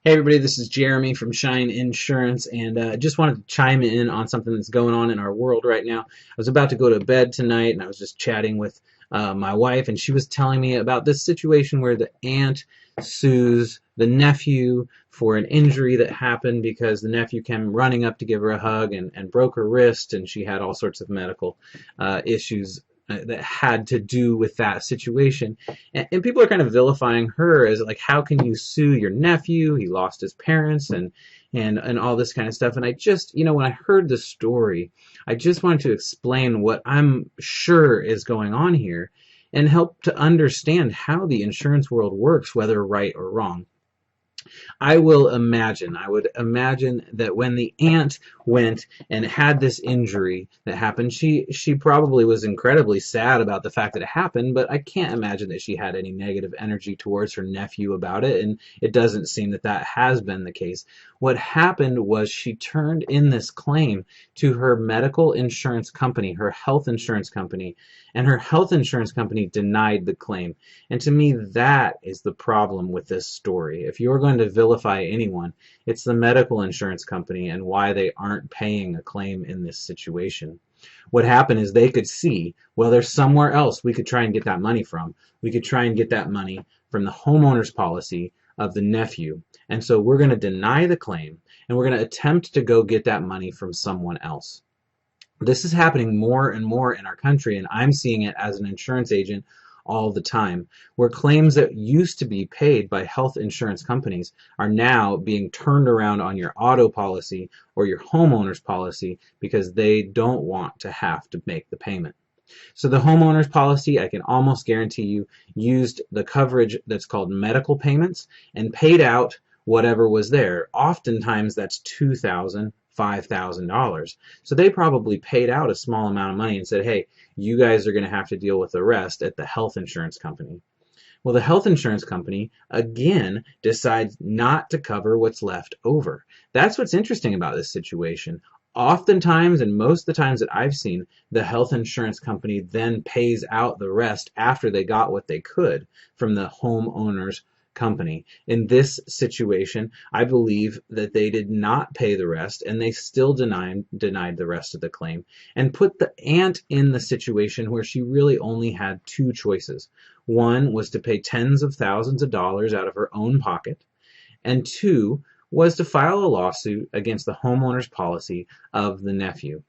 Hey everybody, this is Jeremy from Shine Insurance, and just wanted to chime in on something that's going on in our world right now. I was about to go to bed tonight, and I was just chatting with my wife, and she was telling me about this situation where the aunt sues the nephew for an injury that happened because the nephew came running up to give her a hug and broke her wrist, and she had all sorts of medical issues that had to do with that situation. And people are kind of vilifying her as like, how can you sue your nephew? He lost his parents and all this kind of stuff. And I just, when I heard the story, I just wanted to explain what I'm sure is going on here and help to understand how the insurance world works, whether right or wrong. I would imagine that when the aunt went and had this injury that happened, she probably was incredibly sad about the fact that it happened, but I can't imagine that she had any negative energy towards her nephew about it, and it doesn't seem that that has been the case. What happened was she turned in this claim to her medical insurance company, her health insurance company, and her health insurance company denied the claim. And to me, that is the problem with this story. If you're going to vilify anyone, it's the medical insurance company and why they aren't paying a claim in this situation. What happened is they could see, well, there's somewhere else we could try and get that money from. We could try and get that money from the homeowner's policy of the nephew. And so we're going to deny the claim, and we're going to attempt to go get that money from someone else. This is happening more and more in our country, and I'm seeing it as an insurance agent all the time, where claims that used to be paid by health insurance companies are now being turned around on your auto policy or your homeowner's policy because they don't want to have to make the payment. So the homeowner's policy, I can almost guarantee you, used the coverage that's called medical payments and paid out whatever was there. Oftentimes that's $2,000, $5,000. So they probably paid out a small amount of money and said, hey, you guys are going to have to deal with the rest at the health insurance company. Well, the health insurance company, again, decides not to cover what's left over. That's what's interesting about this situation. Oftentimes, and most of the times that I've seen, the health insurance company then pays out the rest after they got what they could from the homeowner's company. In this situation, I believe that they did not pay the rest, and they still denied the rest of the claim, and put the aunt in the situation where she really only had two choices. One was to pay tens of thousands of dollars out of her own pocket, and two was to file a lawsuit against the homeowner's policy of the nephew.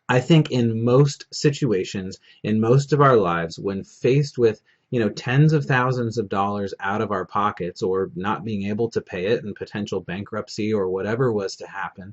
I think in most situations, in most of our lives, when faced with tens of thousands of dollars out of our pockets, or not being able to pay it and potential bankruptcy or whatever was to happen,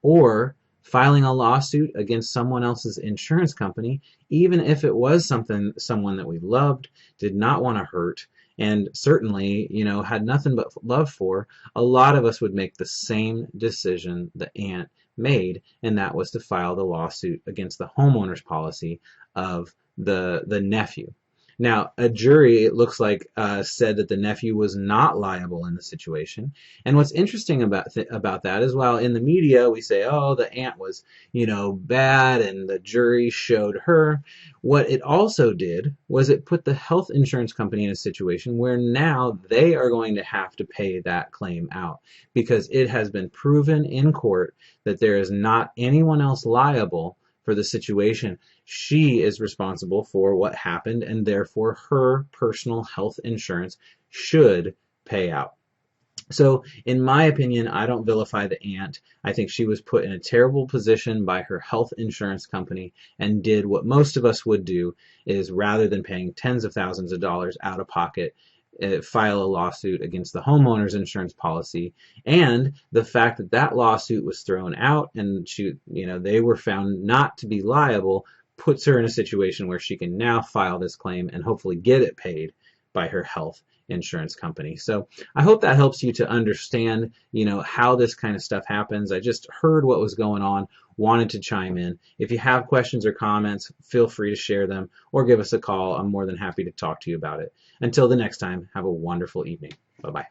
or filing a lawsuit against someone else's insurance company, even if it was someone that we loved, did not want to hurt, and certainly, had nothing but love for, a lot of us would make the same decision the aunt made, and that was to file the lawsuit against the homeowner's policy of the nephew. Now, a jury, it looks like, said that the nephew was not liable in the situation. And what's interesting about that is, while in the media we say, oh, the aunt was, bad and the jury showed her, what it also did was it put the health insurance company in a situation where now they are going to have to pay that claim out because it has been proven in court that there is not anyone else liable for the situation. She is responsible for what happened, and therefore her personal health insurance should pay out. So, in my opinion, I don't vilify the aunt. I think she was put in a terrible position by her health insurance company and did what most of us would do, is rather than paying tens of thousands of dollars out of pocket, file a lawsuit against the homeowner's insurance policy. And the fact that that lawsuit was thrown out and they were found not to be liable puts her in a situation where she can now file this claim and hopefully get it paid by her health insurance company. So I hope that helps you to understand, how this kind of stuff happens. I just heard what was going on, wanted to chime in. If you have questions or comments, feel free to share them or give us a call. I'm more than happy to talk to you about it. Until the next time, have a wonderful evening. Bye-bye.